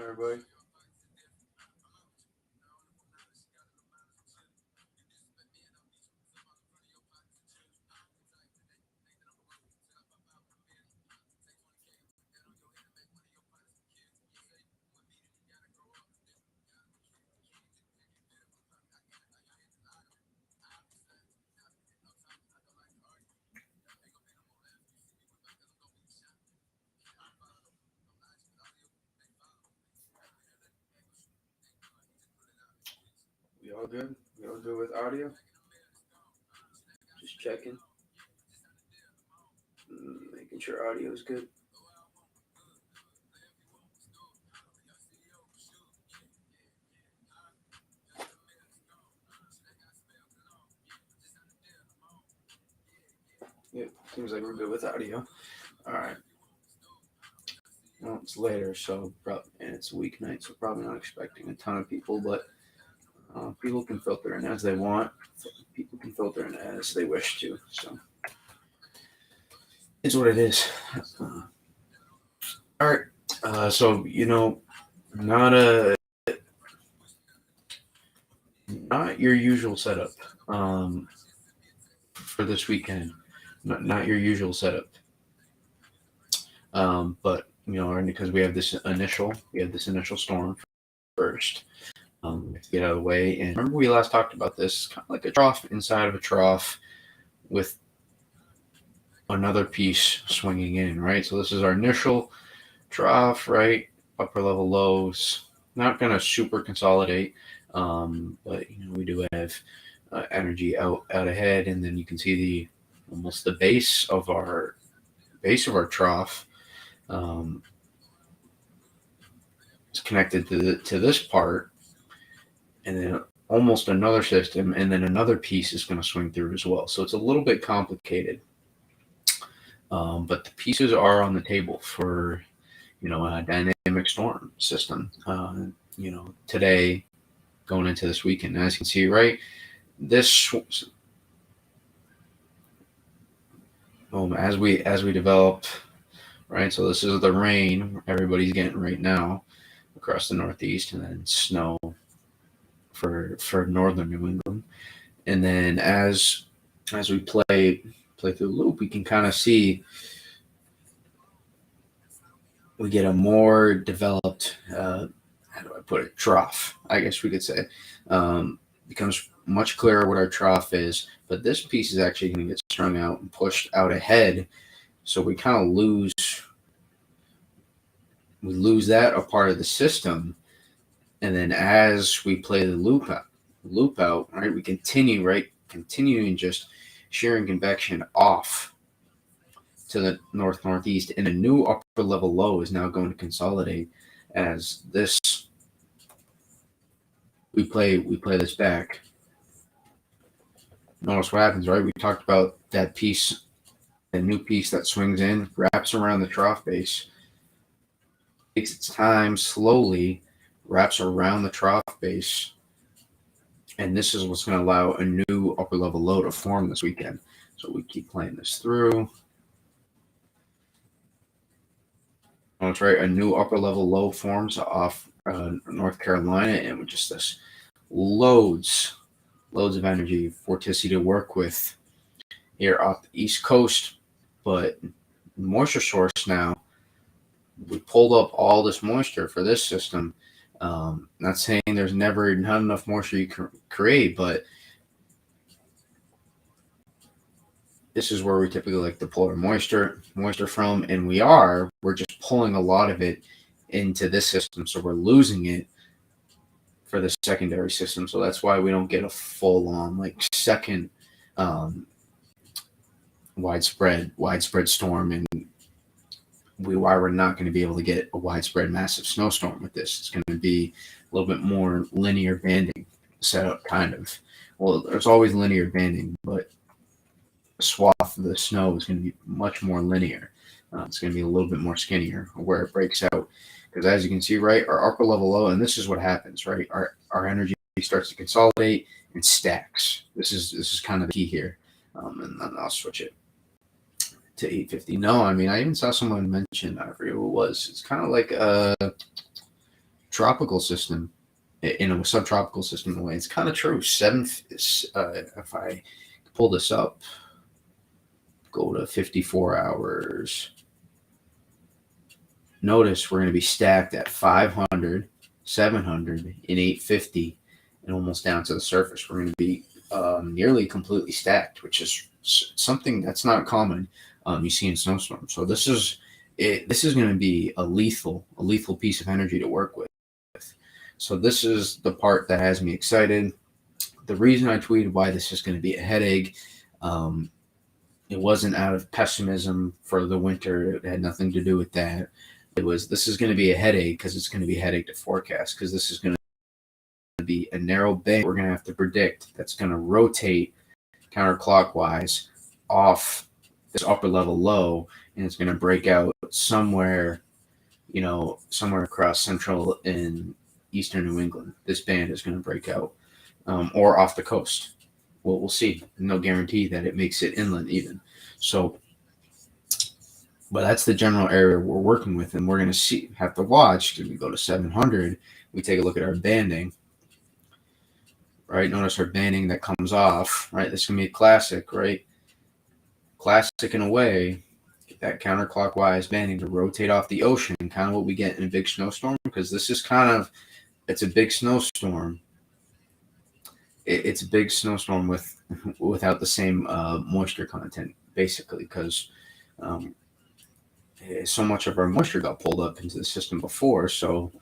everybody? We all good? We all good with audio? Just checking, making sure audio is good. Yep, seems like we're good with audio. All right. Well, it's later, and it's a weeknight, so probably not expecting a ton of people, but people can filter in as they want. People can filter in as they wish to. So it's what it is. All right. So not a not your usual setup for this weekend. Not your usual setup. But because we have this initial storm first. We have to get out of the way. And remember, we last talked about this, kind of like a trough inside of a trough with another piece swinging in, right? So this is our initial trough, right? Upper level lows. Not going to super consolidate, but we do have energy out ahead, and then you can see almost the base of our trough. Is connected to this part, and then almost another system, and then another piece is going to swing through as well. So it's a little bit complicated, but the pieces are on the table for a dynamic storm system. Today going into this weekend, as you can see, right, this as we develop, right. So this is the rain everybody's getting right now across the Northeast, and then snow for northern New England. And then as we play through the loop, we can kind of see we get a more developed, how do I put it, trough, I guess we could say. Becomes much clearer what our trough is, but this piece is actually going to get strung out and pushed out ahead, so we kind of lose that a part of the system. And then as we play the loop out, right, we continuing just shearing convection off to the northeast, and a new upper level low is now going to consolidate as this. We play this back. Notice what happens, right? We talked about that piece, a new piece that swings in, wraps around the trough base, takes its time, slowly wraps around the trough base, and this is what's going to allow a new upper level low to form this weekend. So we keep playing this through. That's right. A new upper level low forms off North Carolina, and with just this loads of energy, vorticity to work with here off the East Coast. But moisture source now, we pulled up all this moisture for this system. Not saying there's never not enough moisture you can create, but this is where we typically like to pull our moisture from, and we're just pulling a lot of it into this system, so we're losing it for the secondary system. So that's why we don't get a full on second widespread storm, and why we're not going to be able to get a widespread massive snowstorm with this. It's going to be a little bit more linear banding setup, kind of. Well, there's always linear banding, but the swath of the snow is going to be much more linear. It's going to be a little bit more skinnier where it breaks out. Because as you can see, right, our upper level low, and this is what happens, right? Our energy starts to consolidate and stacks. This is kind of the key here. And then I'll switch it to 850. No, I mean, I even saw someone mention, I forget who it was. It's kind of like tropical system, in a subtropical system in a way. It's kind of true. If I pull this up, go to 54 hours. Notice we're going to be stacked at 500, 700, and 850, and almost down to the surface. We're going to be nearly completely stacked, which is something that's not common you see in snowstorms. So this is going to be a lethal piece of energy to work with. So this is the part that has me excited. The reason I tweeted why this is going to be a headache, it wasn't out of pessimism for the winter. It had nothing to do with that. This is going to be a headache because it's going to be a headache to forecast, because this is going to be a narrow band we're going to have to predict that's going to rotate counterclockwise off this upper level low, and it's going to break out somewhere across central and eastern New England. This band is going to break out, or off the coast. Well, we'll see. No guarantee that it makes it inland even. So, but that's the general area we're working with, and we're going to have to watch, because we go to 700, we take a look at our banding, right? Notice our banding that comes off, right? This is going to be a classic, right? Classic in a way, that counterclockwise banding to rotate off the ocean, kind of what we get in a big snowstorm, because this is it's a big snowstorm. It's a big snowstorm without the same moisture content, basically, because so much of our moisture got pulled up into the system before, so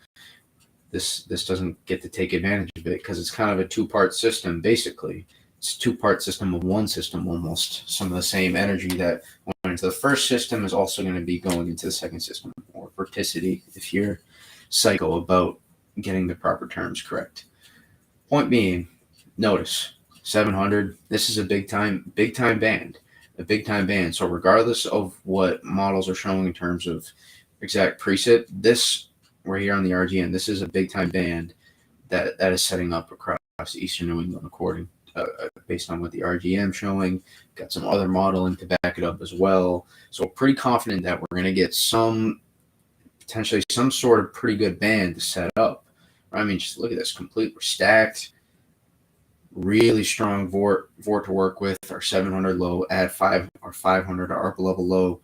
this doesn't get to take advantage of it, because it's kind of a two-part system, basically. It's a two-part system of one system almost. Some of the same energy that went into the first system is also going to be going into the second system, or vorticity, if you're psycho about getting the proper terms correct. Point being, notice 700, this is a big time band. A big time band. So regardless of what models are showing in terms of exact precip, this right here on the RGM, this is a big time band that is setting up across eastern New England, according based on what the RGM showing. Got some other modeling to back it up as well. So pretty confident that we're going to get potentially some sort of pretty good band to set up. I mean, just look at this, complete. We're stacked. Really strong vort to work with. Our 700 low, add 500 our upper level low,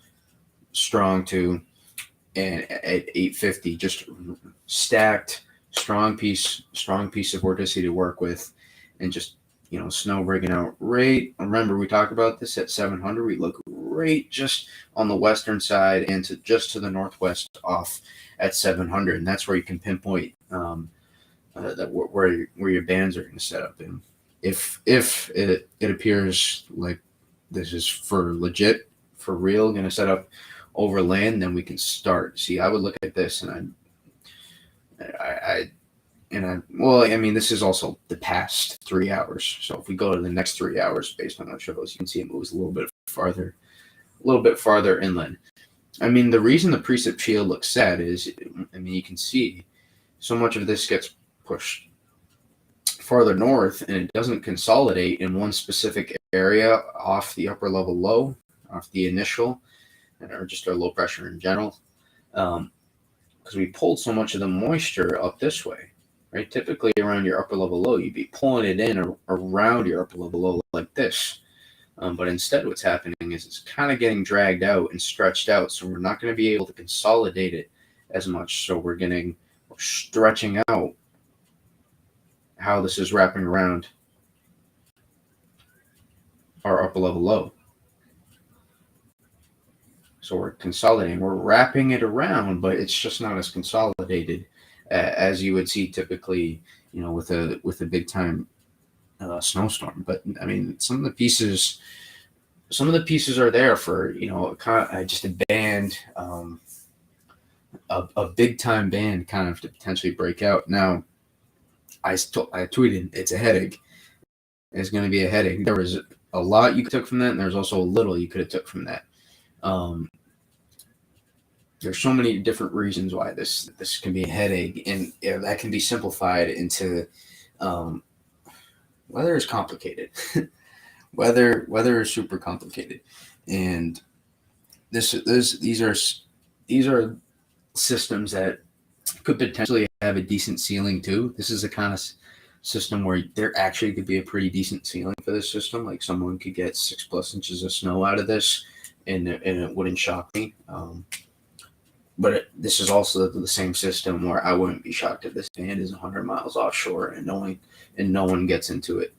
strong too, and at 850, just stacked, strong piece of vorticity to work with, and just snow breaking out right. Remember, we talked about this at 700. We look right just on the western side and just to the northwest off at 700, and that's where you can pinpoint where your bands are going to set up in. If it appears like this is for legit, for real, going to set up over land, then we can start. See, I would look at this and this is also the past 3 hours. So if we go to the next 3 hours, based on what shows, you can see it moves a little bit farther inland. I mean, the reason the precip shield looks sad is, you can see so much of this gets pushed farther north, and it doesn't consolidate in one specific area off the upper level low, off the initial, or just our low pressure in general, because we pulled so much of the moisture up this way, right? Typically around your upper level low, you'd be pulling it in around your upper level low like this, but instead what's happening is it's kind of getting dragged out and stretched out, so we're not going to be able to consolidate it as much. So we're stretching out how this is wrapping around our upper level low. So we're consolidating, we're wrapping it around, but it's just not as consolidated as you would see typically, with a big time snowstorm. But I mean, some of the pieces are there for just a band, a big time band kind of to potentially break out. Now, I tweeted it's a headache. It's going to be a headache. There was a lot you took from that, and there's also a little you could have took from that. There's so many different reasons why this can be a headache, and that can be simplified into weather is complicated. weather is super complicated, and these are systems that could potentially have a decent ceiling too. This is a kind of system where there actually could be a pretty decent ceiling for this system. Like someone could get 6+ inches of snow out of this, and it wouldn't shock me. But this is also the same system where I wouldn't be shocked if this band is 100 miles offshore and no one gets into it.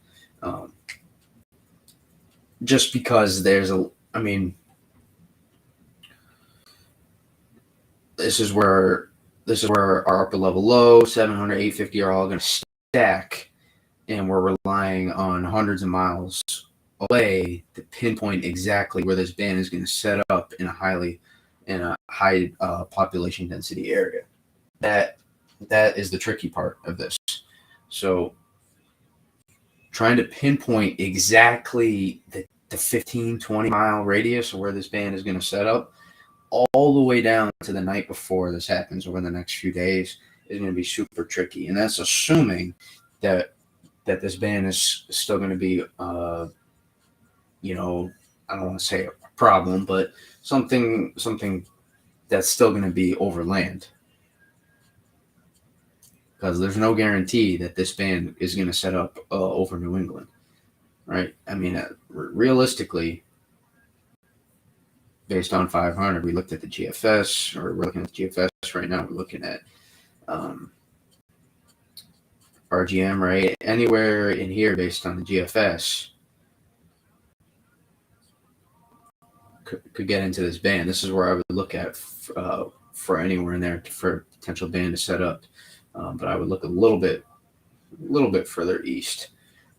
Just because I mean, this is where our upper level low, 700, 850 are all going to stack, and we're relying on hundreds of miles away to pinpoint exactly where this band is going to set up in a high population density area. That is the tricky part of this. So trying to pinpoint exactly the 15, 20 mile radius of where this band is going to set up all the way down to the night before this happens over the next few days is going to be super tricky. And that's assuming that this band is still going to be, I don't want to say a problem, but something that's still going to be over land. Because there's no guarantee that this band is going to set up over New England, right? I mean, realistically, based on 500, we looked at the GFS, or we're looking at the GFS right now. We're looking at RGM, right? Anywhere in here based on the GFS could get into this band. This is where I would look at for anywhere in there for potential band to set up. But I would look a little bit further east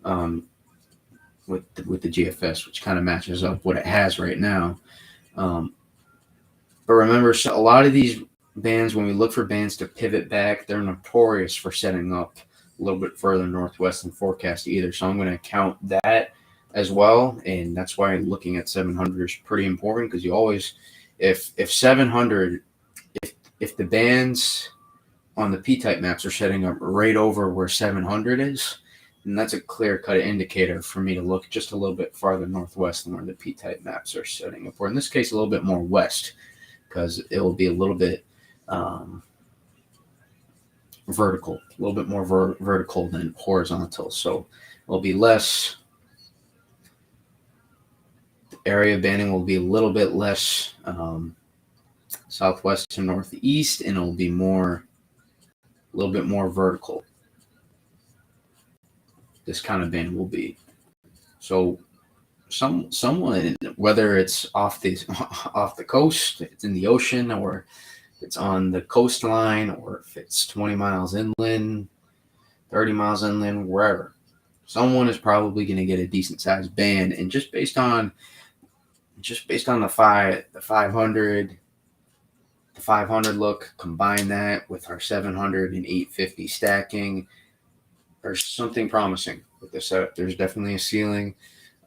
with the GFS, which kind of matches up what it has right now. But remember, a lot of these bands, when we look for bands to pivot back, they're notorious for setting up a little bit further northwest than forecast either. So I'm going to count that as well, and that's why looking at 700 is pretty important, because you always, if 700, if the bands on the P-type maps are setting up right over where 700 is, and that's a clear-cut indicator for me to look just a little bit farther northwest than where the P-type maps are setting up, or in this case, a little bit more west, because it will be a little bit vertical, a little bit more vertical than horizontal. So it'll be less, the area banding will be a little bit less southwest to northeast, and it'll be a little bit more vertical. This kind of band will be. So someone, whether it's off the coast, it's in the ocean, or it's on the coastline, or if it's 20 miles inland, 30 miles inland, wherever, someone is probably going to get a decent sized band. And just based on the 500 look, combine that with our 700 and 850 stacking, there's something promising with this setup. There's definitely a ceiling.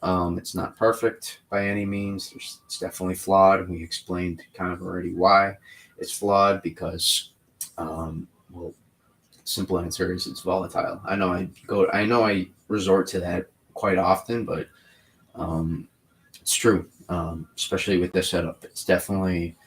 It's not perfect by any means. It's definitely flawed. We explained kind of already why it's flawed, because, simple answer is it's volatile. I know I resort to that quite often, but it's true. Especially with this setup, it's definitely,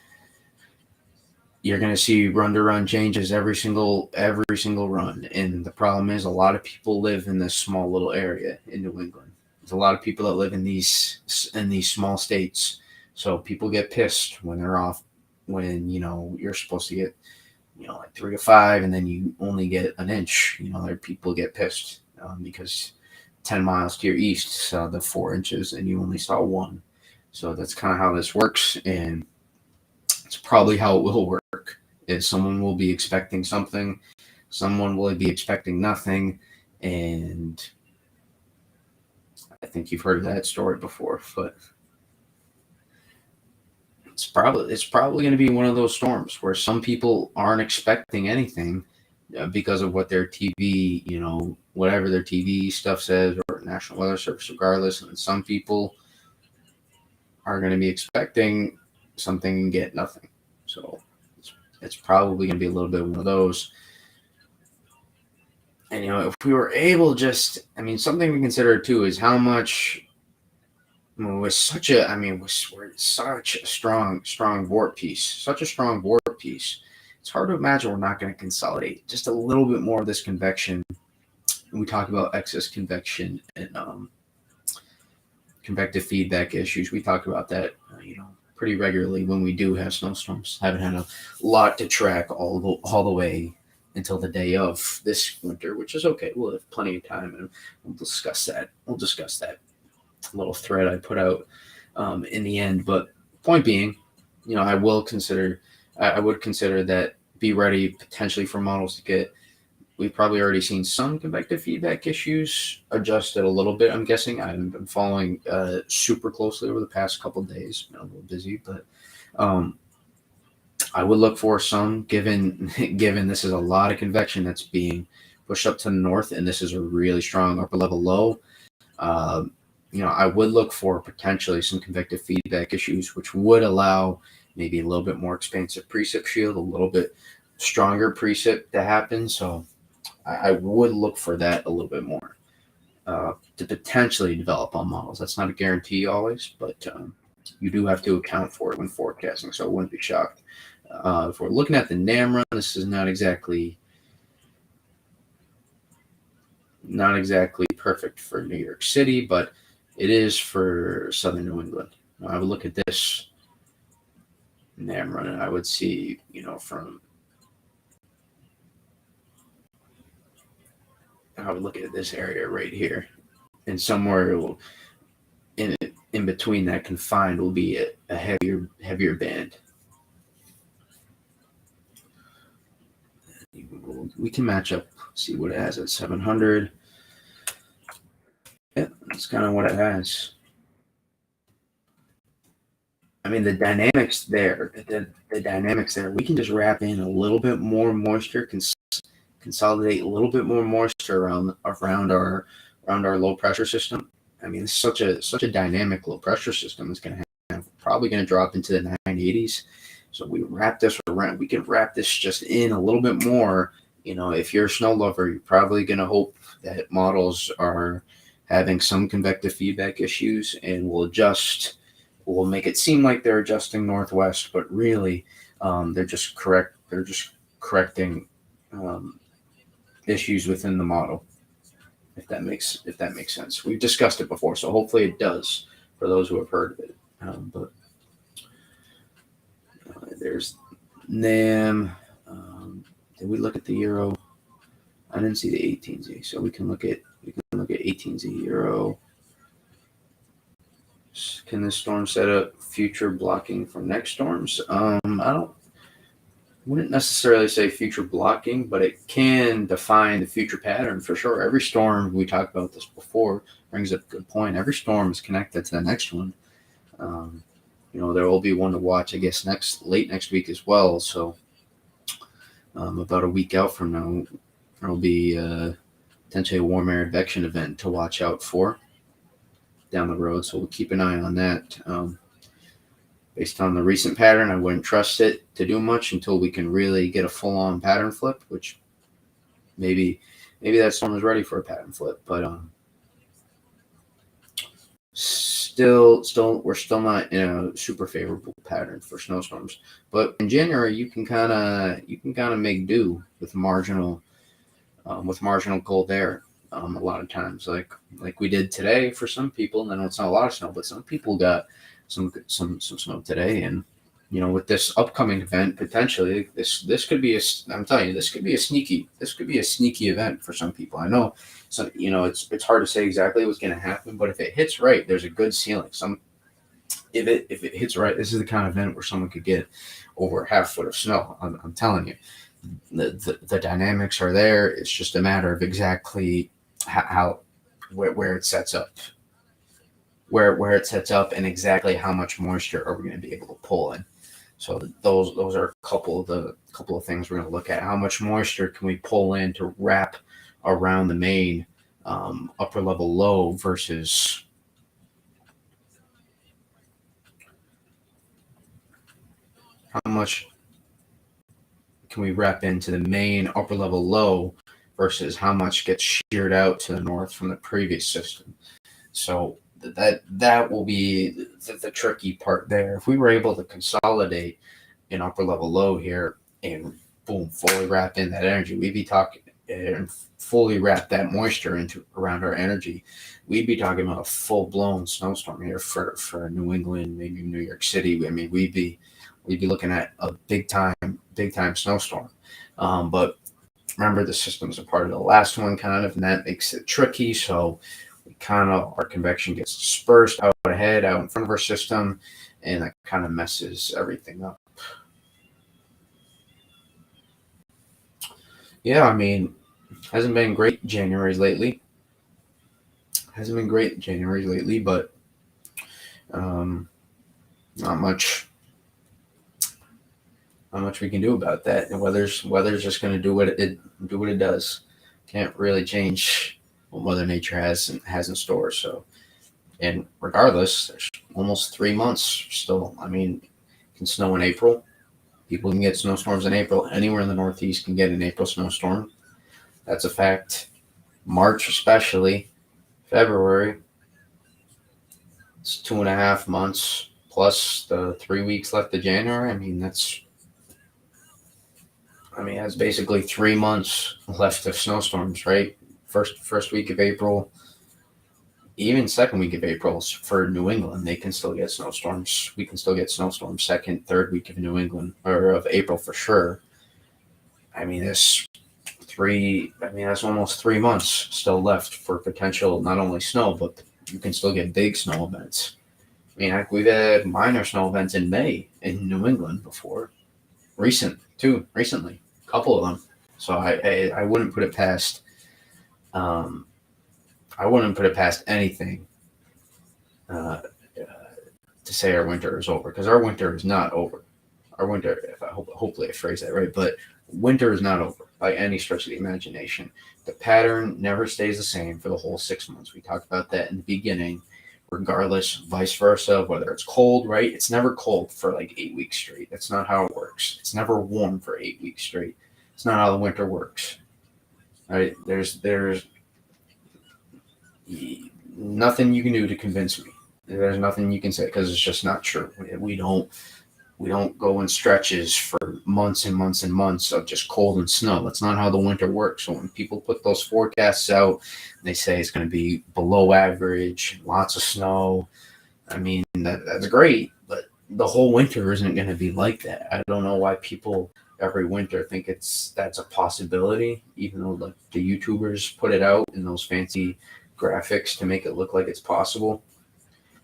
you're going to see run-to-run changes every single run. And the problem is, a lot of people live in this small little area in New England. There's a lot of people that live in these small states. So people get pissed when they're off, when, you're supposed to get, like 3 to 5, and then you only get an inch. There people get pissed because 10 miles to your east saw the 4 inches and you only saw 1. So that's kind of how this works. And it's probably how it will work, is someone will be expecting something, someone will be expecting nothing. And I think you've heard that story before, but it's probably going to be one of those storms where some people aren't expecting anything because of what their TV, whatever their TV stuff says, or National Weather Service, regardless. And some people are going to be expecting something and get nothing. So it's probably going to be a little bit one of those. And, if we were able something to consider too is how much, we're such a strong vortex piece, it's hard to imagine we're not going to consolidate just a little bit more of this convection. And we talk about excess convection and convective feedback issues. We talk about that, pretty regularly when we do have snowstorms. Haven't had a lot to track all the way until the day of this winter, which is okay. We'll have plenty of time, and we'll discuss that. We'll discuss that little thread I put out in the end. But point being, I would consider that be ready potentially for models to get. We've probably already seen some convective feedback issues adjusted a little bit. I'm guessing. I haven't been following super closely over the past couple of days. Been a little busy, but I would look for some. Given this is a lot of convection that's being pushed up to the north, and this is a really strong upper level low. I would look for potentially some convective feedback issues, which would allow maybe a little bit more expansive precip shield, a little bit stronger precip to happen. So I would look for that a little bit more to potentially develop on models. That's not a guarantee always, but you do have to account for it when forecasting. So I wouldn't be shocked. If we're looking at the NAM run, this is not exactly perfect for New York City, but it is for Southern New England. I would look at this NAM run, and I would see, I would look at this area right here, and somewhere in between that confined will be a heavier band. We can match up, see what it has at 700. Yeah, that's kind of what it has. I mean, the dynamics there, we can just wrap in a little bit more moisture, consolidate a little bit more moisture around our low pressure system. I mean, it's such a dynamic low pressure system. It's probably going to drop into the 980s. So we can wrap this just in a little bit more. If you're a snow lover, you're probably going to hope that models are having some convective feedback issues, and we'll make it seem like they're adjusting northwest, but really they're just correcting issues within the model. If that makes sense. We've discussed it before, so hopefully it does for those who have heard of it. But there's NAM. Did we look at the Euro? I didn't see the 18Z, so we can look at 18Z Euro. Can this storm set up future blocking from next storms? Wouldn't necessarily say future blocking, but it can define the future pattern for sure. Every storm, we talked about this before, brings up a good point. Every storm is connected to the next one. There will be one to watch, I guess, late next week as well. So about a week out from now, there will be potentially a warm air advection event to watch out for down the road. So we'll keep an eye on that. Based on the recent pattern, I wouldn't trust it to do much until we can really get a full-on pattern flip, which maybe that storm is ready for a pattern flip. But we're still not in a super favorable pattern for snowstorms. But in January, you can kind of make do with marginal cold air. A lot of times, like we did today for some people, and then it's not a lot of snow, but some people got some snow today. And with this upcoming event, potentially this could be I'm telling you, this could be a sneaky event for some people. I know, so it's hard to say exactly what's going to happen, but if it hits right, there's a good ceiling. If it hits right, this is the kind of event where someone could get over half a foot of snow. I'm telling you, the dynamics are there. It's just a matter of exactly where it sets up. Where it sets up, and exactly how much moisture are we going to be able to pull in. So those are a couple of things we're going to look at. How much moisture can we pull in to wrap around the main upper level low versus how much can we wrap into the main upper level low versus how much gets sheared out to the north from the previous system. So that will be the tricky part there. If we were able to consolidate an upper level low here and boom, fully wrapped in that energy. We'd be talking and fully wrap that moisture into around our energy. We'd be talking about a full blown snowstorm here for New England, maybe New York City. I mean, we'd be looking at a big time snowstorm. But remember, the system's a part of the last one, kind of, and that makes it tricky. So we kind of our convection gets dispersed out ahead, out in front of our system, and that kind of messes everything up. Yeah, I mean, hasn't been great January's lately. Hasn't been great January's lately, but um, not much. Not much we can do about that. The weather's just going to do what it does. Can't really change what Mother Nature has in store. So, and regardless, there's almost 3 months still. I mean, it can snow in April. People can get snowstorms in April. Anywhere in the Northeast can get an April snowstorm. That's a fact. March, especially, February. It's 2.5 months plus the 3 weeks left of January. That's basically 3 months left of snowstorms, right? First week of April, even second week of April for New England, they can still get snowstorms. We can still get snowstorms second, third week of New England or of April for sure. I mean, this three. I mean, that's almost 3 months still left for potential not only snow, but you can still get big snow events. I mean, we've had minor snow events in May in New England before, recently, a couple of them. So I wouldn't put it past. I wouldn't put it past anything to say our winter is over, because our winter is not over. Our winter, hopefully I phrase that right, but winter is not over by any stretch of the imagination. The pattern never stays the same for the whole 6 months. We talked about that in the beginning. Regardless, vice versa, whether it's cold, right? It's never cold for like 8 weeks straight. That's not how it works. It's never warm for 8 weeks straight. It's not how the winter works. Right? There's nothing you can do to convince me. There's nothing you can say, because it's just not true. We don't go in stretches for months and months and months of just cold and snow. That's not how the winter works. So when people put those forecasts out, they say it's going to be below average, lots of snow. I mean, that's great, but the whole winter isn't going to be like that. I don't know why people every winter think that's a possibility, even though like the YouTubers put it out in those fancy graphics to make it look like it's possible.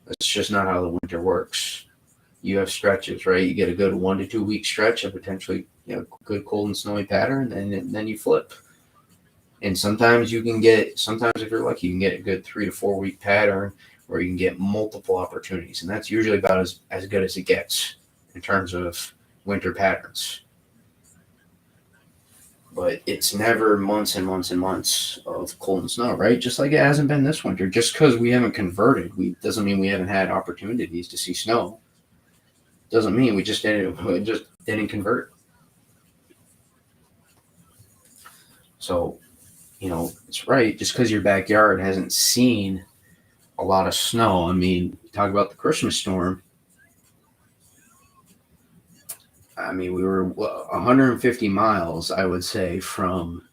That's just not how the winter works. You have stretches, right? You get a good 1 to 2 week stretch of potentially good cold and snowy pattern, and then you flip. And sometimes if you're lucky, you can get a good 3 to 4 week pattern where you can get multiple opportunities, and that's usually about as good as it gets in terms of winter patterns. But it's never months and months and months of cold and snow, right? Just like it hasn't been this winter. Just because we haven't converted, doesn't mean we haven't had opportunities to see snow. Doesn't mean we just didn't convert. So, it's right. Just because your backyard hasn't seen a lot of snow. I mean, talk about the Christmas storm. I mean, we were 150 miles, I would say, from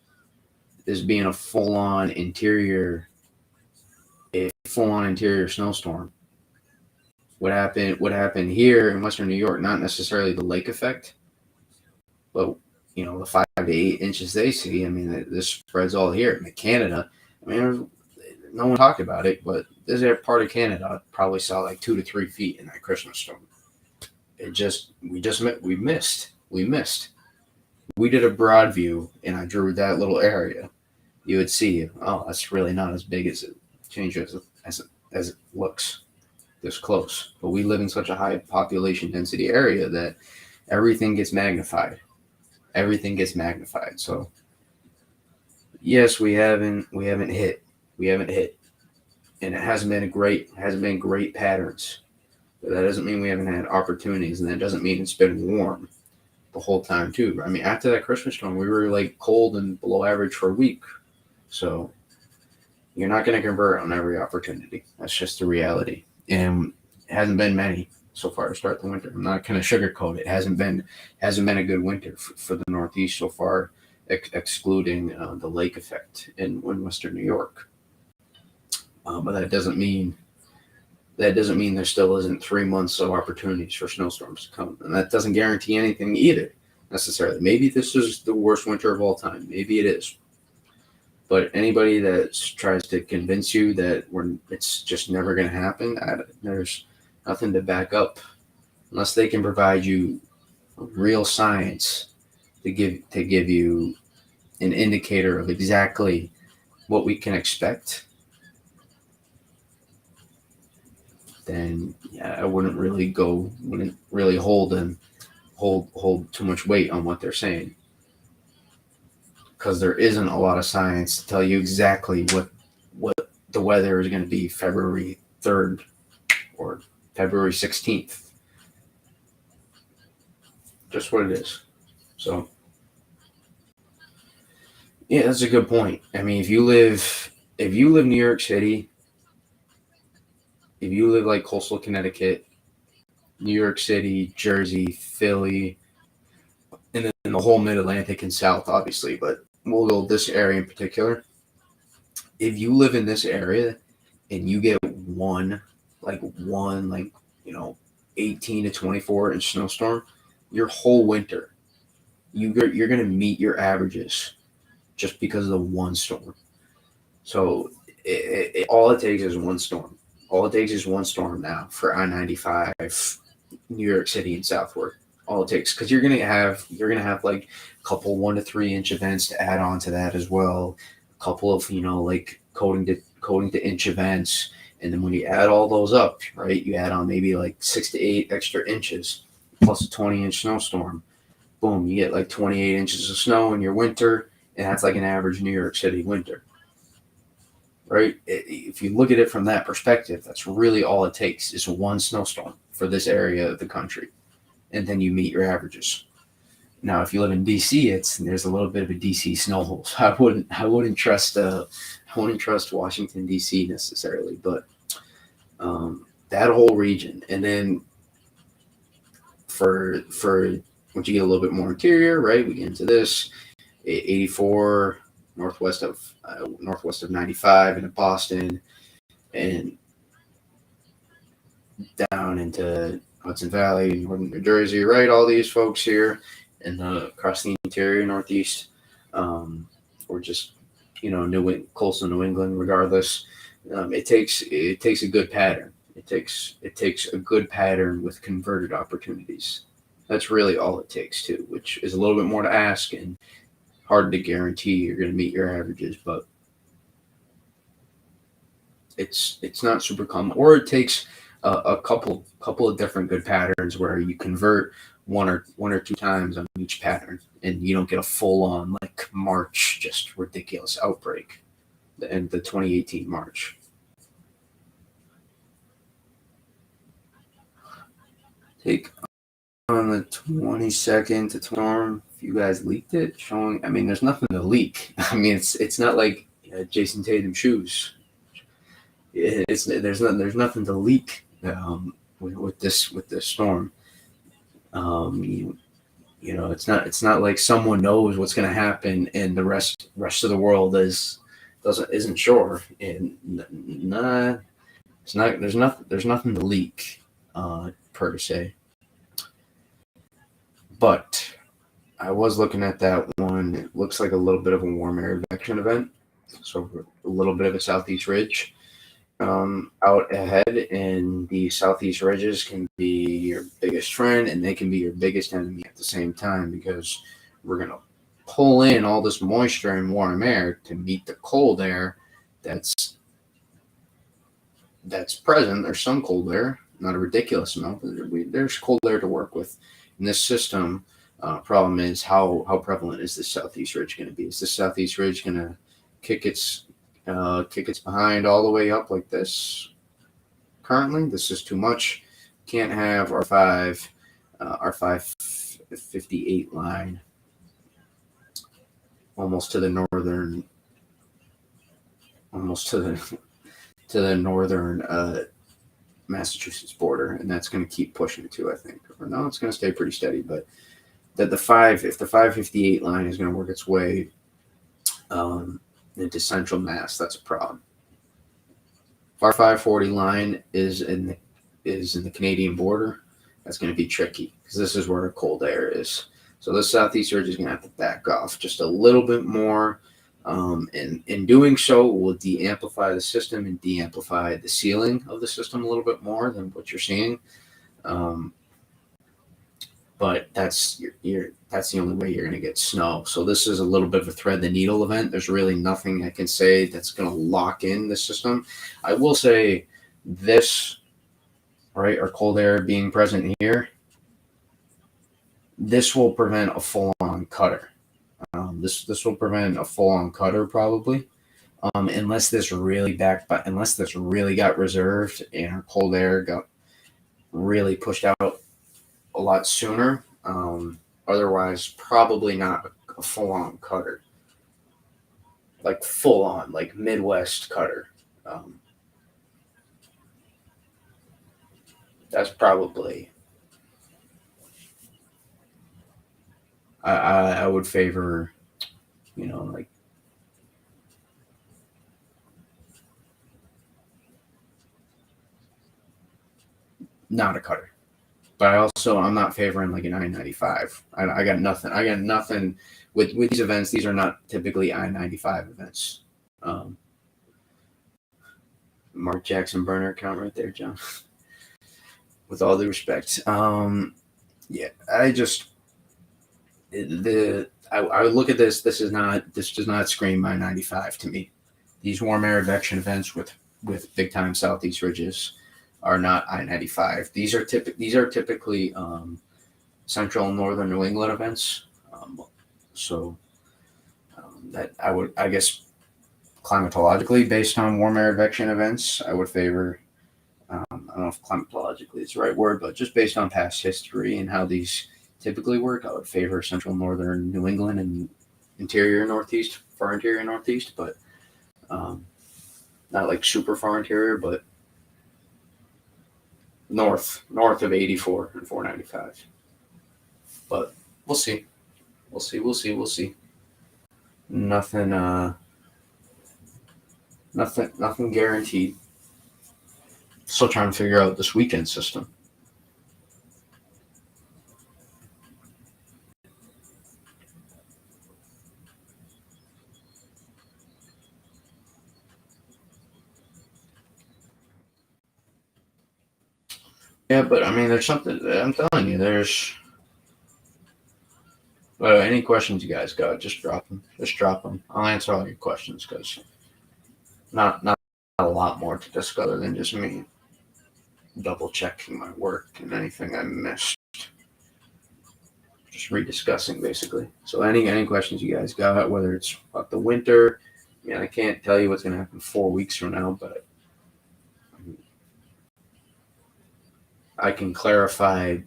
this being a full-on interior snowstorm. What happened here in Western New York, not necessarily the lake effect, but the 5 to 8 inches they see. I mean, this spreads all here. In Canada, I mean, no one talked about it, but this part of Canada probably saw like 2 to 3 feet in that Christmas storm. We missed. We did a broad view, and I drew that little area. You would see, oh, that's really not as big as it changes as it looks this close. But we live in such a high population density area that everything gets magnified. So yes, we haven't hit, and it hasn't been great patterns. But that doesn't mean we haven't had opportunities, and that doesn't mean it's been warm the whole time too. I mean, after that Christmas storm, we were like cold and below average for a week. So you're not going to convert on every opportunity. That's just the reality, and it hasn't been many. so far to start the winter. I'm not going to sugarcoat it. Hasn't been a good winter for the Northeast so far, excluding the lake effect in Western New York. But that doesn't mean there still isn't 3 months of opportunities for snowstorms to come, and that doesn't guarantee anything either necessarily. Maybe this is the worst winter of all time. Maybe it is. But anybody that tries to convince you that it's just never going to happen, there's nothing to back up unless they can provide you real science to give you an indicator of exactly what we can expect. Then yeah, I wouldn't really hold too much weight on what they're saying, because there isn't a lot of science to tell you exactly what the weather is going to be February 3rd or February 16th. Just what it is. So yeah, that's a good point. I mean, if you live New York City, if you live like coastal Connecticut, New York City, Jersey, Philly, and then the whole mid-Atlantic and South, obviously, but we'll go this area in particular. If you live in this area and you get one, 18 to 24 inch snowstorm, your whole winter, you're going to meet your averages just because of the one storm. So all it takes is one storm. All it takes is one storm now for I-95, New York City and southward. All it takes, because you're gonna have like a couple 1 to 3 inch events to add on to that as well. A couple of like coating to inch events, and then when you add all those up, right, you add on maybe like 6 to 8 extra inches plus a 20-inch snowstorm. Boom, you get like 28 inches of snow in your winter, and that's like an average New York City winter. Right? If you look at it from that perspective, that's really all it takes is one snowstorm for this area of the country, and then you meet your averages. Now, if you live in DC, there's a little bit of a DC snow hole. So I wouldn't trust Washington DC necessarily, but that whole region, and then for once you get a little bit more interior, right? We get into this 84. Northwest of 95 into Boston, and down into Hudson Valley, northern New Jersey, right? All these folks here, and across the interior Northeast, or just coastal New England. Regardless, it takes a good pattern. It takes a good pattern with converted opportunities. That's really all it takes too, which is a little bit more to ask and hard to guarantee you're going to meet your averages, but it's not super common. Or it takes a couple of different good patterns where you convert one or two times on each pattern, and you don't get a full on like March just ridiculous outbreak, and the 2018 March. Take on the 22nd to storm. If you guys leaked it, showing. I mean, there's nothing to leak. I mean, it's not like Jason Tatum shoes. There's nothing to leak with this storm. It's not like someone knows what's going to happen and the rest of the world isn't sure. And it's not. There's nothing to leak per se. But I was looking at that one. It looks like a little bit of a warm air advection event. So a little bit of a southeast ridge out ahead, and the southeast ridges can be your biggest friend and they can be your biggest enemy at the same time, because we're going to pull in all this moisture and warm air to meet the cold air that's present. There's some cold air, not a ridiculous amount, but there's cold air to work with in this system. Problem is how prevalent is this southeast ridge going to be? Is this southeast ridge going to kick its behind all the way up like this? Currently, this is too much. Can't have our 558 line almost to the northern Massachusetts border, and that's going to keep pushing too, I think. Or no, it's going to stay pretty steady, but if the 558 line is going to work its way into central Mass, that's a problem. If our 540 line is in the Canadian border, that's going to be tricky because this is where cold air is. So the southeast ridge is going to have to back off just a little bit more. And in doing so, will de-amplify the system and de-amplify the ceiling of the system a little bit more than what you're seeing. But that's that's the only way you're going to get snow. So this is a little bit of a thread the needle event. There's really nothing I can say that's going to lock in the system. I will say this, right, or cold air being present here, this will prevent a full-on cutter. This will prevent a full-on cutter probably, unless this really got reserved and our cold air got really pushed out a lot sooner. Otherwise, probably not a full-on cutter, like full-on, like Midwest cutter. That's probably. I would favor, like not a cutter. But I'm not favoring like an I-95. I got nothing with these events. These are not typically I-95 events. Mark Jackson burner account right there, John. With all due respect, yeah, I look at this. This does not scream I-95 to me. These warm air advection events with big time southeast ridges are not I-95. These are typically central and northern New England events. That I guess climatologically based on warm air advection events, I would favor. I don't know if climatologically is the right word, but just based on past history and how these typically work, I would favor central northern New England and interior northeast, far interior northeast, but not like super far interior, but north of 84 and 495. But we'll see. Nothing guaranteed. Still trying to figure out this weekend system. Yeah, but I mean, there's something. I'm telling you, there's. Any questions you guys got? Just drop them. I'll answer all your questions because not a lot more to discuss other than just me double checking my work and anything I missed. Just rediscussing basically. So any questions you guys got, whether it's about the winter, I can't tell you what's going to happen 4 weeks from now, but I can clarify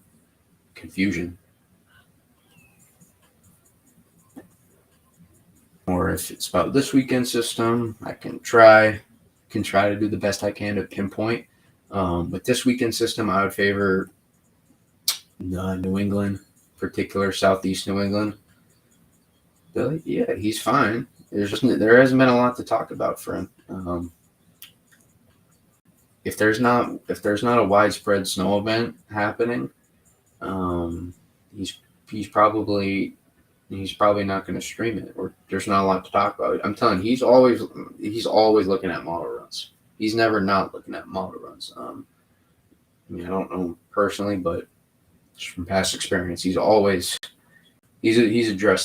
confusion. Or if it's about this weekend system, I can try to do the best I can to pinpoint. With this weekend system, I would favor New England, particular Southeast New England. Billy, yeah, he's fine. There hasn't been a lot to talk about for him. If there's not a widespread snow event happening, he's probably not going to stream it, or there's not a lot to talk about. I'm telling you, he's always looking at model runs. He's never not looking at model runs. I don't know him personally, but just from past experience, he's addressed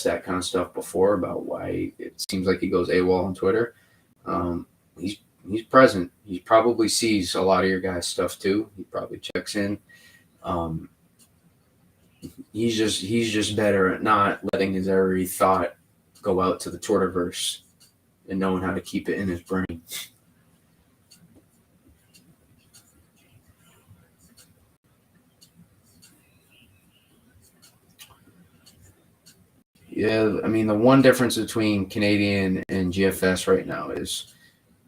that kind of stuff before about why it seems like he goes AWOL on Twitter. He's present. He probably sees a lot of your guys' stuff too. He probably checks in. He's just better at not letting his every thought go out to the Twitterverse and knowing how to keep it in his brain. Yeah, I mean, the one difference between Canadian and GFS right now is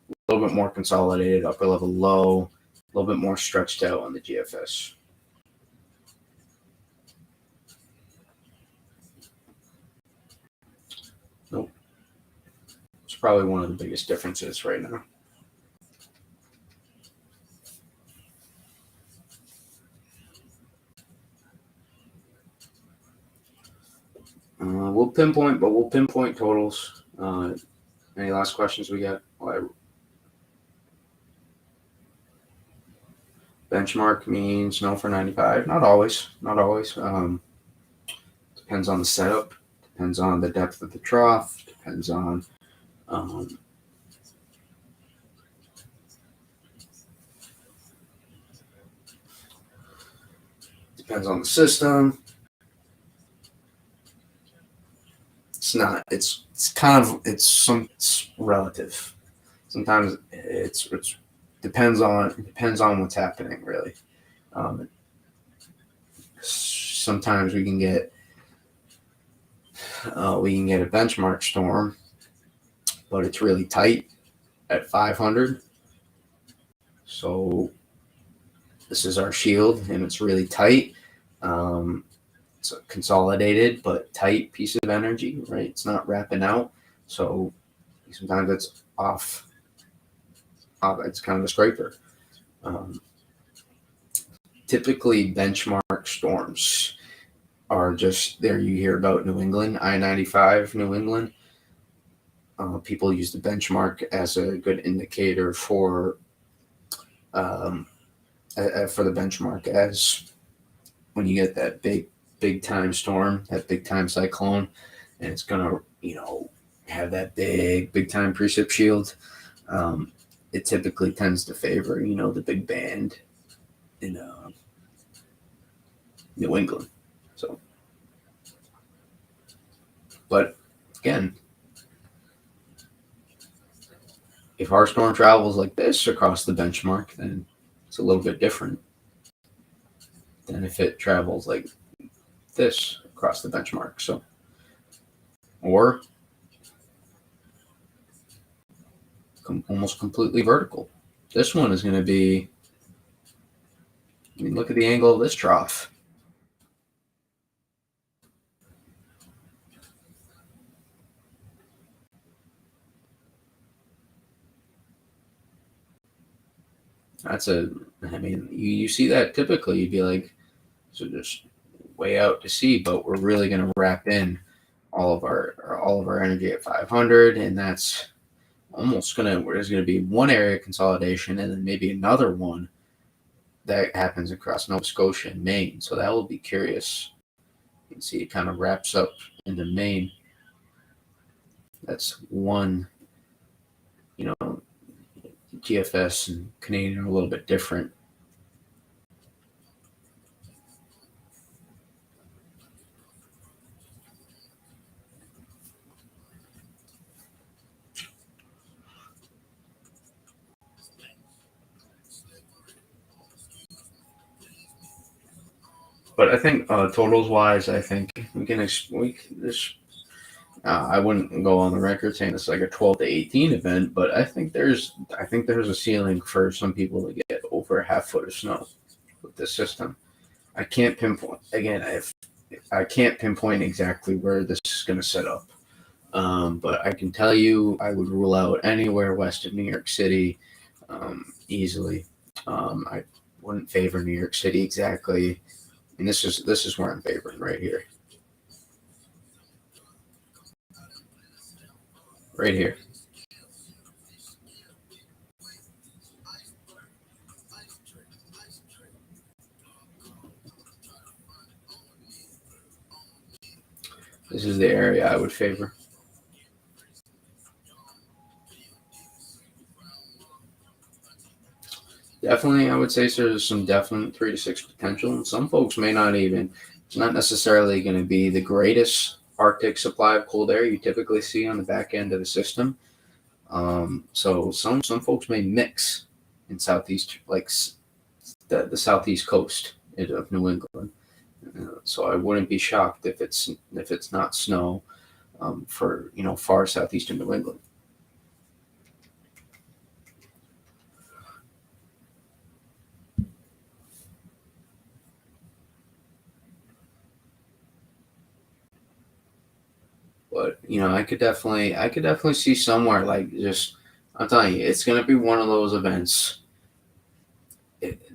a little bit more consolidated, upper level low. a little bit more stretched out on the GFS. Nope. It's probably one of the biggest differences right now. We'll pinpoint totals. Any last questions we got? Benchmark means no for 95. Not always. Depends on the setup. Depends on the depth of the trough. Depends on the system. It's relative. Sometimes it depends on what's happening, really. Sometimes we can get a benchmark storm, but it's really tight at 500. So this is our shield, and it's really tight. It's a consolidated but tight piece of energy, right? It's not wrapping out. So sometimes it's off. It's kind of a scraper. Typically, benchmark storms are just there. You hear about New England, I-95, New England. People use the benchmark as a good indicator for the benchmark, as when you get that big time storm, that big time cyclone, and it's gonna have that big time precip shield. It typically tends to favor the big band in New England. So, but again, if our storm travels like this across the benchmark, then it's a little bit different than if it travels like this across the benchmark. So, or almost completely vertical. This one is going to be, look at the angle of this trough. You see that typically, you'd be like, so just way out to sea, but we're really going to wrap in all of our energy at 500, and that's almost there's going to be one area consolidation, and then maybe another one that happens across Nova Scotia and Maine. So that will be curious. You can see it kind of wraps up into Maine. That's one, GFS and Canadian are a little bit different. But I think totals wise, I think I wouldn't go on the record saying it's like a 12 to 18 event, but I think there's a ceiling for some people to get over a half foot of snow with this system. I can't pinpoint I can't pinpoint exactly where this is going to set up, but I can tell you I would rule out anywhere west of New York City easily. I wouldn't favor New York City exactly. And this is where I'm favoring right here. Right here. This is the area I would favor. Definitely, I would say there's some definite 3 to 6 potential. And some folks may not even, it's not necessarily going to be the greatest Arctic supply of cold air you typically see on the back end of the system. So some folks may mix in southeast, like the southeast coast of New England. So I wouldn't be shocked if it's not snow for far southeastern New England. But I could definitely see somewhere like just. I'm telling you, it's gonna be one of those events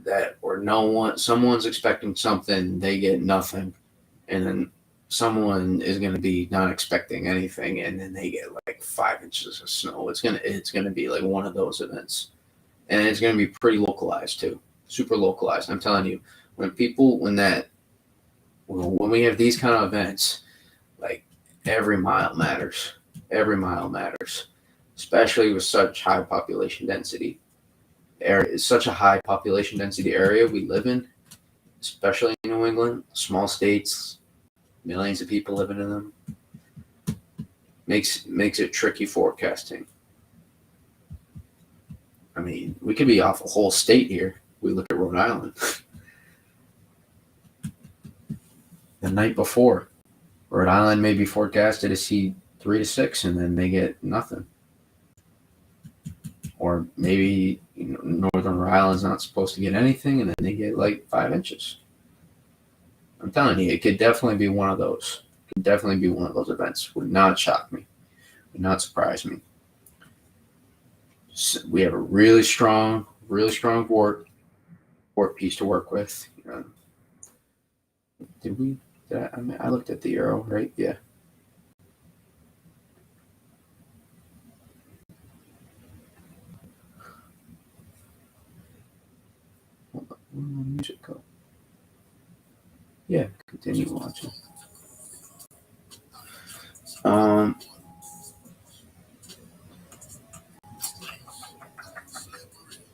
that where someone's expecting something, they get nothing, and then someone is gonna be not expecting anything, and then they get like 5 inches of snow. It's gonna be like one of those events, and it's gonna be pretty localized too, super localized. I'm telling you, when we have these kind of events, like every mile matters. Every mile matters, especially with such high population density. Area is such a high population density area we live in, especially in New England, small states, millions of people living in them. Makes it tricky forecasting. I mean, we could be off a whole state here. We look at Rhode Island the night before. Rhode Island may be forecasted to see 3 to 6, and then they get nothing. Or maybe Northern Rhode Island's not supposed to get anything, and then they get like 5 inches. I'm telling you, it could definitely be one of those. It could definitely be one of those events. Would not shock me. Would not surprise me. So we have a really strong board piece to work with. Did we? I looked at the euro, right? Yeah. Hold on. Where did my music go? Yeah, continue watching. Um,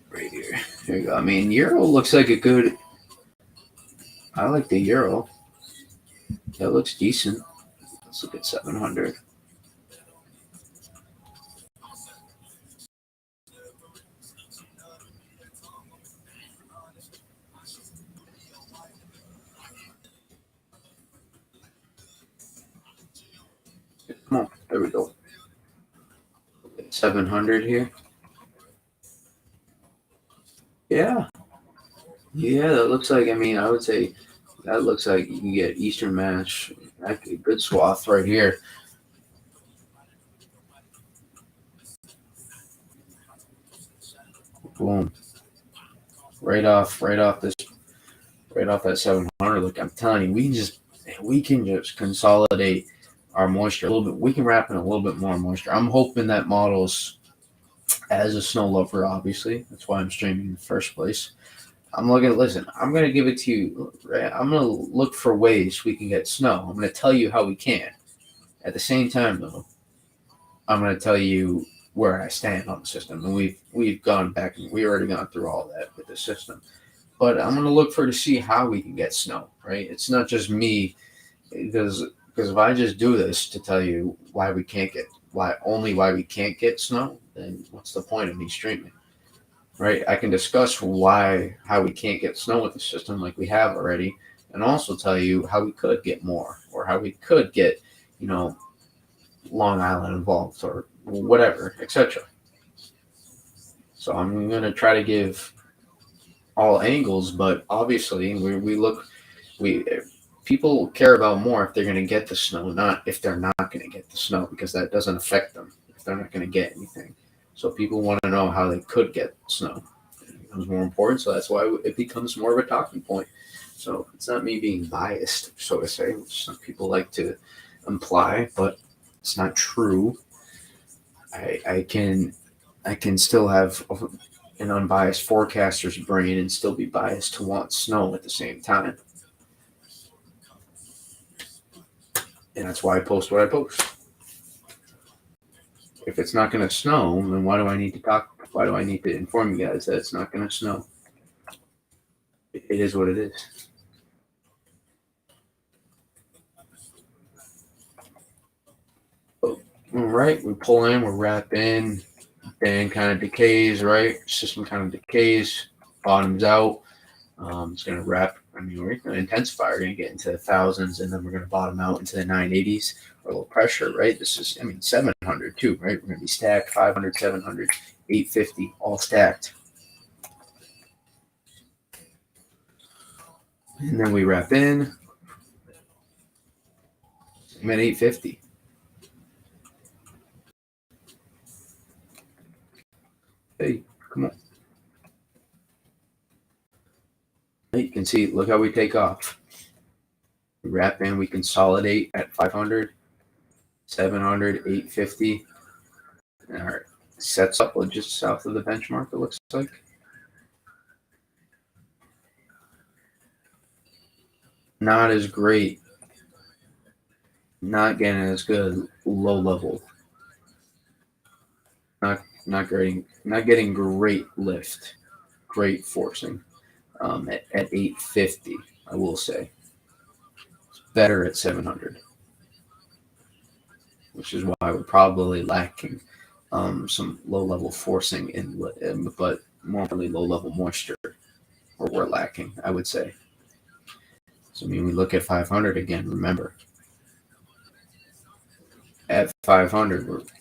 right here. There you go. I mean, euro looks like a good. I like the euro. That looks decent. Let's look at 700. Come on, there we go. 700 here. Yeah, yeah. That looks like. I mean, I would say that looks like you can get Eastern Match. Good swath right here. Boom. Right off that 700. Look, I'm telling you, we can just consolidate our moisture a little bit. We can wrap in a little bit more moisture. I'm hoping that models, as a snow lover, obviously, that's why I'm streaming in the first place. Listen, I'm going to give it to you. Right? I'm going to look for ways we can get snow. I'm going to tell you how we can. At the same time, though, I'm going to tell you where I stand on the system, and we've gone back and we already gone through all that with the system. But I'm going to look for to see how we can get snow. Right? It's not just me because if I just do this to tell you why we can't get snow, then what's the point of me streaming? Right? I can discuss how we can't get snow with the system like we have already, and also tell you how we could get more, or how we could get, you know, Long Island involved, or whatever, etc. So I'm gonna try to give all angles, but obviously we people care about more if they're gonna get the snow, not if they're not gonna get the snow, because that doesn't affect them if they're not gonna get anything. So people want to know how they could get snow. It becomes more important, so that's why it becomes more of a talking point. So it's not me being biased, so to say, which some people like to imply, but it's not true. I can still have an unbiased forecaster's brain and still be biased to want snow at the same time, and that's why I post what I post. If it's not going to snow, then why do I need to talk? Why do I need to inform you guys that it's not going to snow? It is what it is. All right, we pull in, we wrap in, band kind of decays, right? System kind of decays, bottoms out. It's going to wrap. I mean, we're going to intensify. We're going to get into the thousands, and then we're going to bottom out into the 980s or low pressure, right? This is, I mean, 700 too, right? We're going to be stacked 500, 700, 850, all stacked. And then we wrap in. I'm at 850. You can see, look how we take off. We wrap in, we consolidate at 500, 700, 850. All right, sets up just south of the benchmark, it looks like. Not as great. Not getting as good low level. Not getting great lift, great forcing. At 850, I will say. It's better at 700, which is why we're probably lacking some low level forcing but more importantly low level moisture, or we're lacking, I would say. So I mean, we look at 500 again. Remember, at 500,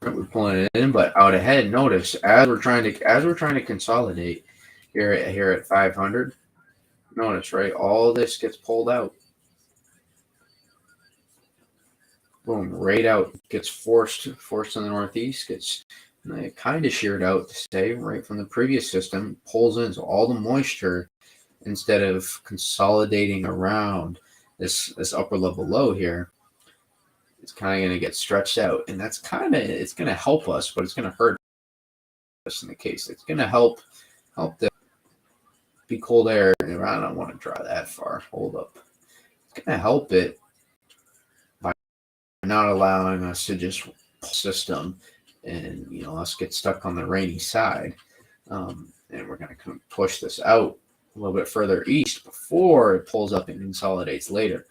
we're pulling it in, but out ahead. Notice as we're trying to consolidate here at 500. Notice, right? All this gets pulled out. Boom, right out. Gets forced in the northeast. Gets kind of sheared out to stay right from the previous system. Pulls in, so all the moisture, instead of consolidating around this upper level low here, it's kind of going to get stretched out, and that's it's going to help us, but it's going to hurt us in the case. It's going to help the be cold air. I don't want to draw that far. Hold up. It's going to help it by not allowing us to just system and us get stuck on the rainy side. And we're going to push this out a little bit further east before it pulls up and consolidates later.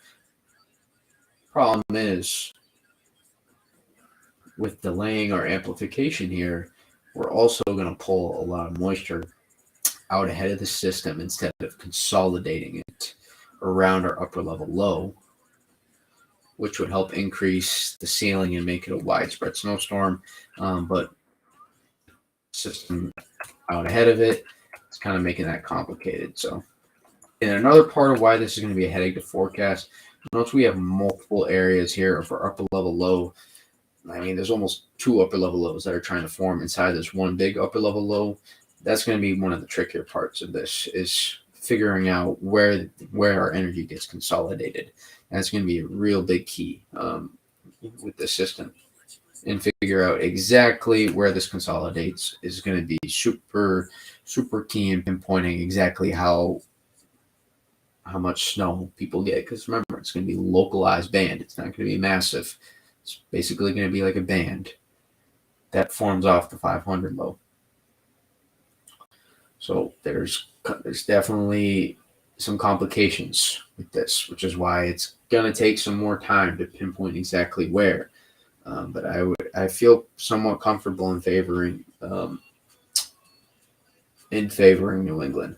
Problem is, with delaying our amplification here, we're also going to pull a lot of moisture out ahead of the system instead of consolidating it around our upper level low, which would help increase the ceiling and make it a widespread snowstorm. But system out ahead of it, it's kind of making that complicated. So, and another part of why this is going to be a headache to forecast, notice we have multiple areas here for upper level low. I mean, there's almost two upper level lows that are trying to form inside this one big upper level low. That's going to be one of the trickier parts of this, is figuring out where our energy gets consolidated. And that's going to be a real big key with the system. And figure out exactly where this consolidates is going to be super, super key in pinpointing exactly how much snow people get. Because remember, it's going to be localized band. It's not going to be massive. It's basically going to be like a band that forms off the 500 low. So there's definitely some complications with this, which is why it's going to take some more time to pinpoint exactly where. But I feel somewhat comfortable in favoring New England.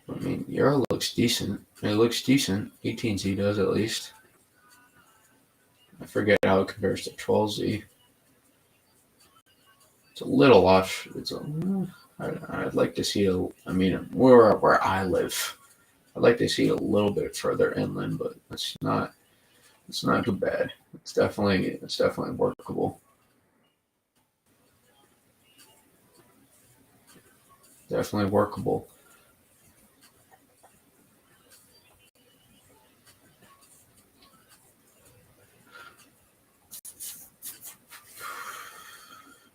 I mean, Euro looks decent. It looks decent. 18Z does, at least. I forget how it compares to 12Z. It's a little off. I'd like to see where I live, I'd like to see it a little bit further inland, but it's not too bad. It's definitely workable. Definitely workable.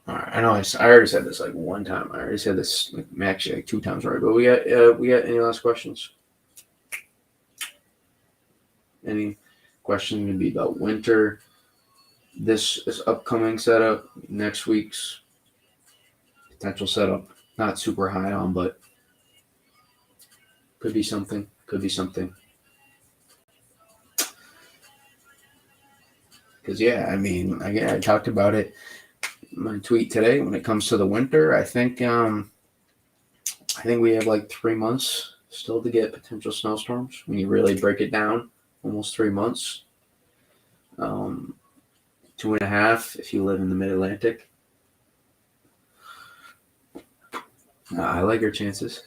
All right, I know I already said this like one time. I already said this actually like two times already. But we got any last questions? Any questions going to be about winter? This upcoming setup, next week's potential setup, not super high on, but could be something. Because I mean, I talked about it in my tweet today. When it comes to the winter, I think we have like 3 months still to get potential snowstorms. When you really break it down, almost 3 months. 2.5 if you live in the Mid-Atlantic. I like your chances.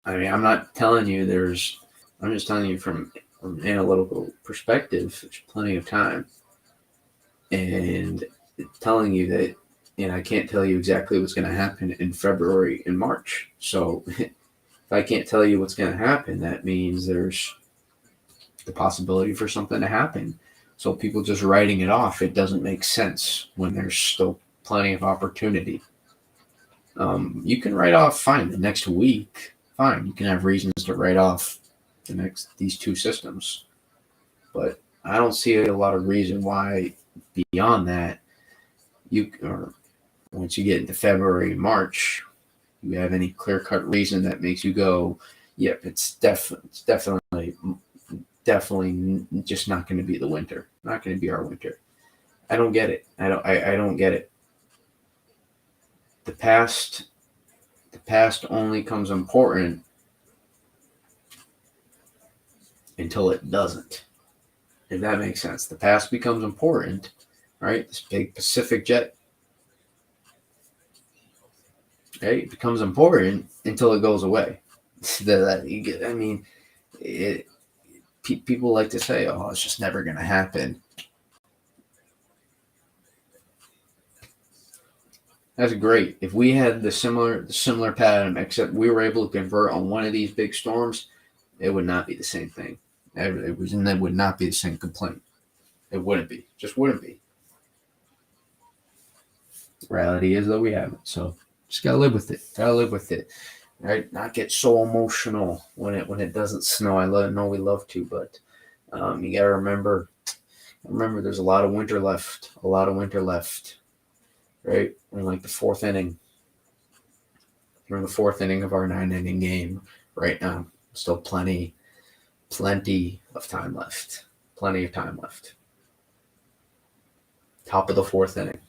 I mean, I'm not telling you I'm just telling you from an analytical perspective, there's plenty of time. And telling you that, and I can't tell you exactly what's going to happen in February and March. So if I can't tell you what's going to happen, that means there's the possibility for something to happen. So people just writing it off, it doesn't make sense when there's still plenty of opportunity. You can write off fine the next week. Fine, you can have reasons to write off these two systems, but I don't see a lot of reason why beyond that or once you get into February, March, you have any clear cut reason that makes you go, yep, it's definitely just not going to be the winter, not going to be our winter. I don't get it. I don't get it. The past only comes important until it doesn't. If that makes sense. The past becomes important, right? This big Pacific jet, right? It becomes important until it goes away. I mean, people like to say, "Oh, it's just never going to happen." That's great. If we had the similar pattern, except we were able to convert on one of these big storms, it would not be the same thing. It would not be the same complaint. It wouldn't be. Just wouldn't be. Reality is that we haven't. So just gotta live with it. Gotta live with it. Right? Not get so emotional when it doesn't snow. I know we love to, but you gotta remember there's a lot of winter left. A lot of winter left. Right? We're in like the fourth inning. We're in the fourth inning of our 9-inning game right now. Still plenty of time left. Plenty of time left. Top of the fourth inning.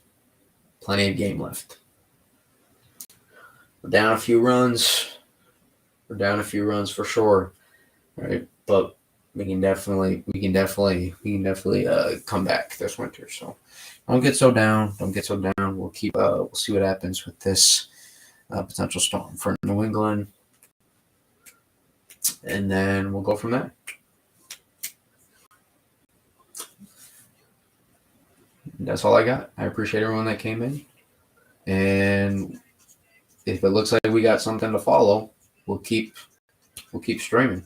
Plenty of game left. We're down a few runs. We're down a few runs for sure. Right? But we can definitely come back this winter. So don't get so down. We'll see what happens with this potential storm for New England, and then we'll go from there. And that's all I got. I appreciate everyone that came in, and if it looks like we got something to follow, we'll keep streaming.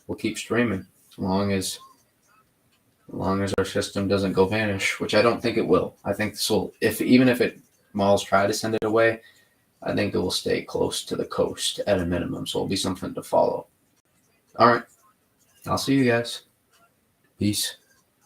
We'll keep streaming as long as our system doesn't go vanish, which I don't think it will. I think this will, even if malls try to send it away, I think it will stay close to the coast at a minimum. So it'll be something to follow. All right. I'll see you guys. Peace.